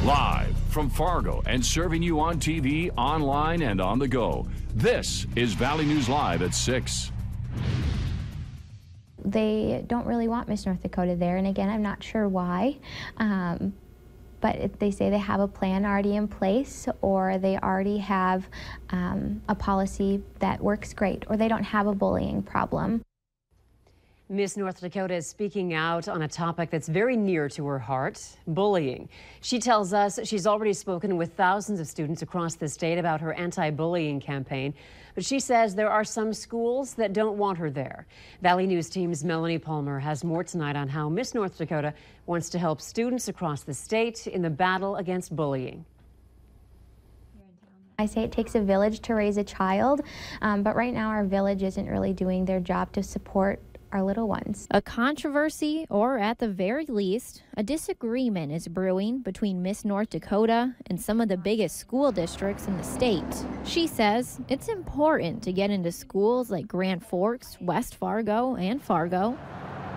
Live from Fargo and serving you on TV, online, and on the go. This is Valley News Live at 6. They don't really want Miss North Dakota there, and again, I'm not sure why. But they say they have a plan already in place, or they already have a policy that works great, or they don't have a bullying problem. Miss North Dakota is speaking out on a topic that's very near to her heart, bullying. She tells us she's already spoken with thousands of students across the state about her anti-bullying campaign, but she says there are some schools that don't want her there. Valley News Team's Melanie Palmer has more tonight on how Miss North Dakota wants to help students across the state in the battle against bullying. I say it takes a village to raise a child, but right now our village isn't really doing their job to support our little ones. A controversy, or at the very least, a disagreement is brewing between Miss North Dakota and some of the biggest school districts in the state. She says it's important to get into schools like Grand Forks, West Fargo, and Fargo,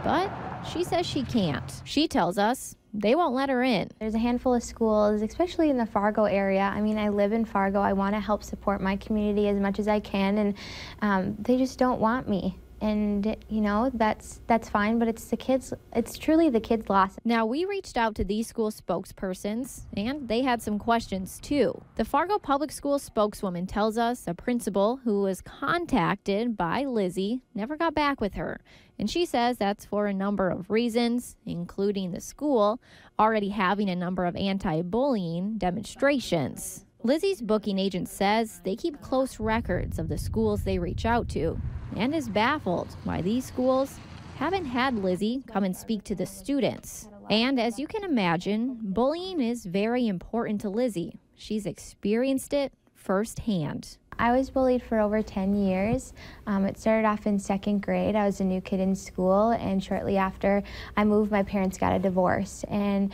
but she says she can't. She tells us they won't let her in. There's a handful of schools, especially in the Fargo area. I mean, I live in Fargo. I want to help support my community as much as I can, and they just don't want me. And, you know, that's fine, but it's truly the kids' loss. Now, we reached out to these school spokespersons, and they had some questions, too. The Fargo Public School spokeswoman tells us a principal who was contacted by Lizzie never got back with her. And she says that's for a number of reasons, including the school already having a number of anti-bullying demonstrations. Lizzie's booking agent says they keep close records of the schools they reach out to, and is baffled why these schools haven't had Lizzie come and speak to the students. And as you can imagine, bullying is very important to Lizzie. She's experienced it firsthand. I was bullied for over 10 years. It started off in second grade. I was a new kid in school, and shortly after I moved, my parents got a divorce. And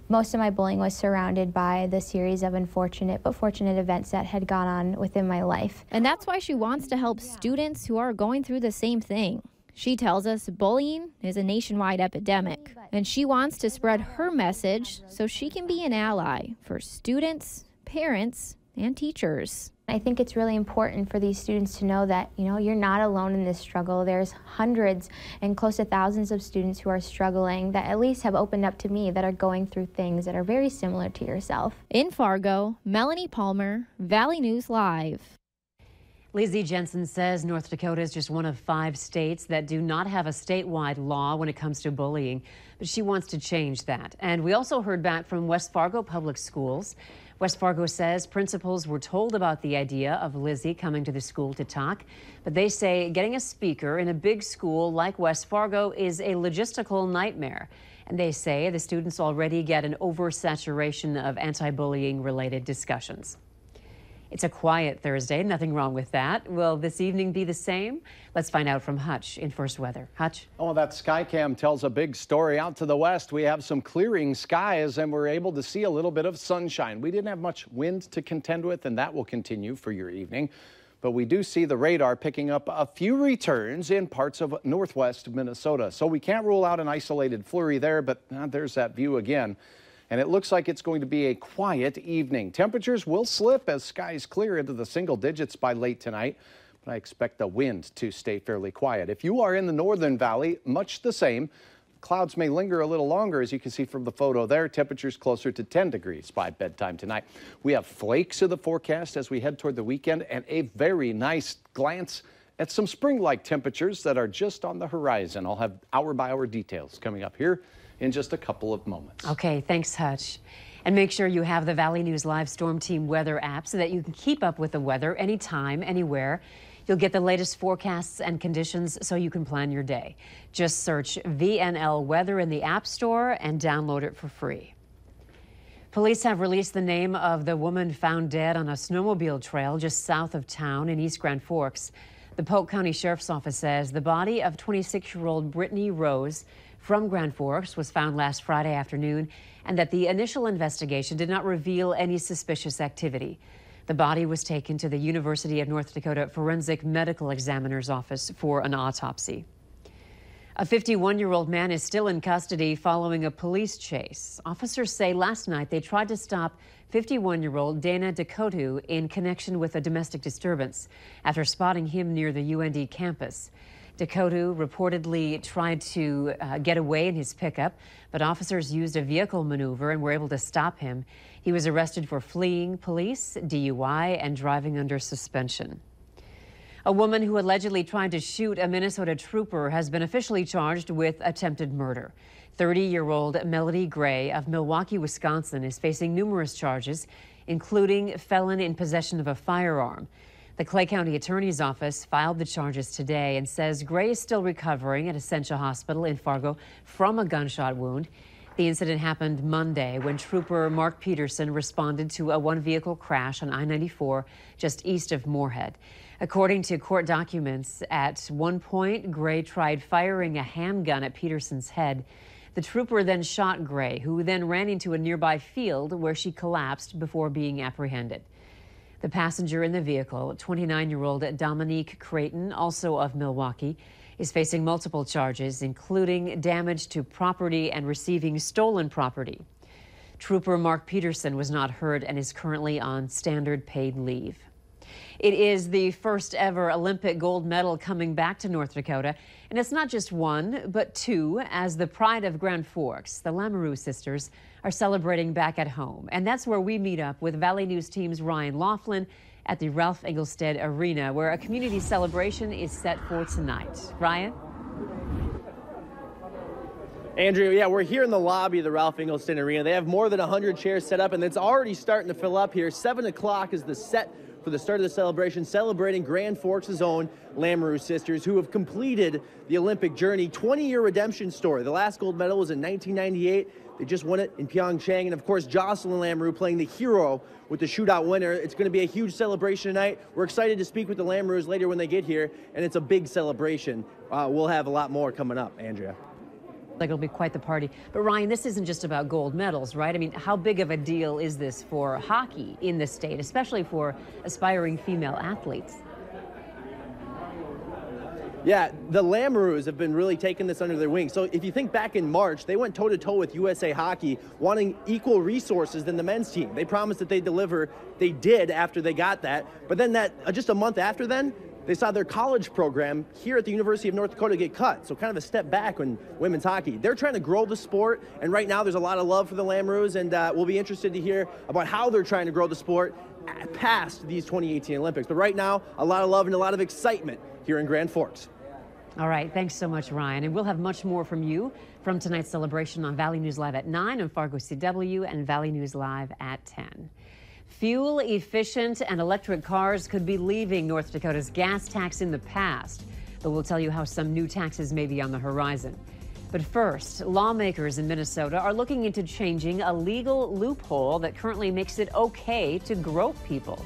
most of my bullying was surrounded by the series of unfortunate but fortunate events that had gone on within my life. And that's why she wants to help students who are going through the same thing. She tells us bullying is a nationwide epidemic, and she wants to spread her message so she can be an ally for students, parents, and teachers. I think it's really important for these students to know that, you know, you're not alone in this struggle. There's hundreds and close to thousands of students who are struggling that at least have opened up to me, that are going through things that are very similar to yourself. In Fargo, Melanie Palmer, Valley News Live. Lizzie Jensen says North Dakota is just one of 5 states that do not have a statewide law when it comes to bullying, but she wants to change that. And we also heard back from West Fargo Public Schools. West Fargo says principals were told about the idea of Lizzie coming to the school to talk, but they say getting a speaker in a big school like West Fargo is a logistical nightmare. And they say the students already get an oversaturation of anti-bullying related discussions. It's a quiet Thursday, nothing wrong with that. Will this evening be the same? Let's find out from Hutch in First Weather. Hutch? Oh, that Skycam tells a big story. Out to the west, we have some clearing skies, and we're able to see a little bit of sunshine. We didn't have much wind to contend with, and that will continue for your evening. But we do see the radar picking up a few returns in parts of northwest Minnesota. So we can't rule out an isolated flurry there, but there's that view again. And it looks like it's going to be a quiet evening. Temperatures will slip as skies clear into the single digits by late tonight, but I expect the wind to stay fairly quiet. If you are in the northern valley, much the same. Clouds may linger a little longer, as you can see from the photo there. Temperatures closer to 10 degrees by bedtime tonight. We have flakes in the forecast as we head toward the weekend, and a very nice glance at some spring-like temperatures that are just on the horizon. I'll have hour-by-hour details coming up here in just a couple of moments. Okay, thanks, Hutch. And make sure you have the Valley News Live Storm Team weather app so that you can keep up with the weather anytime, anywhere. You'll get the latest forecasts and conditions so you can plan your day. Just search VNL Weather in the App Store and download it for free. Police have released the name of the woman found dead on a snowmobile trail just south of town in East Grand Forks. The Polk County Sheriff's Office says the body of 26-year-old Brittany Rose from Grand Forks was found last Friday afternoon, and that the initial investigation did not reveal any suspicious activity. The body was taken to the University of North Dakota Forensic Medical Examiner's office for an autopsy. A 51-year-old man is still in custody following a police chase. Officers say last night they tried to stop 51-year-old Dakota in connection with a domestic disturbance after spotting him near the UND campus. Dakota reportedly tried to get away in his pickup, but officers used a vehicle maneuver and were able to stop him. He was arrested for fleeing police, DUI, and driving under suspension. A woman who allegedly tried to shoot a Minnesota trooper has been officially charged with attempted murder. 30-year-old Melody Gray of Milwaukee, Wisconsin, is facing numerous charges, including felon in possession of a firearm. The Clay County Attorney's Office filed the charges today and says Gray is still recovering at Essentia Hospital in Fargo from a gunshot wound. The incident happened Monday when Trooper Mark Peterson responded to a one-vehicle crash on I-94 just east of Moorhead. According to court documents, at one point, Gray tried firing a handgun at Peterson's head. The trooper then shot Gray, who then ran into a nearby field where she collapsed before being apprehended. The passenger in the vehicle, 29-year-old Dominique Creighton, also of Milwaukee, is facing multiple charges, including damage to property and receiving stolen property. Trooper Mark Peterson was not hurt and is currently on standard paid leave. It is the first ever Olympic gold medal coming back to North Dakota. And it's not just one, but two, as the pride of Grand Forks, the Lamoureux sisters, are celebrating back at home. And that's where we meet up with Valley News Team's Ryan Laughlin at the Ralph Engelstad Arena, where a community celebration is set for tonight. Ryan? Andrea, yeah, we're here in the lobby of the Ralph Engelstad Arena. They have more than 100 chairs set up, and it's already starting to fill up here. 7 o'clock is the set for the start of the celebration, celebrating Grand Forks' own Lamoureux sisters, who have completed the Olympic journey. 20-year redemption story. The last gold medal was in 1998. They just won it in Pyeongchang. And, of course, Jocelyn Lamoureux playing the hero with the shootout winner. It's going to be a huge celebration tonight. We're excited to speak with the Lamoureux later when they get here, and it's a big celebration. We'll have a lot more coming up, Andrea. Like it'll be quite the party. But Ryan, this isn't just about gold medals, right? I mean, how big of a deal is this for hockey in the state, especially for aspiring female athletes? Yeah, the Lamoureux have been really taking this under their wing. So if you think back in March, they went toe-to-toe with USA Hockey, wanting equal resources than the men's team. They promised that they'd deliver. They did after they got that. But then just a month after then, they saw their college program here at the University of North Dakota get cut. So kind of a step back in women's hockey. They're trying to grow the sport, and right now there's a lot of love for the Lamoureux, and we'll be interested to hear about how they're trying to grow the sport past these 2018 Olympics. But right now, a lot of love and a lot of excitement here in Grand Forks. All right, thanks so much, Ryan. And we'll have much more from you from tonight's celebration on Valley News Live at 9 on Fargo CW and Valley News Live at 10. Fuel-efficient and electric cars could be leaving North Dakota's gas tax in the past, but we'll tell you how some new taxes may be on the horizon. But first, lawmakers in Minnesota are looking into changing a legal loophole that currently makes it okay to grope people.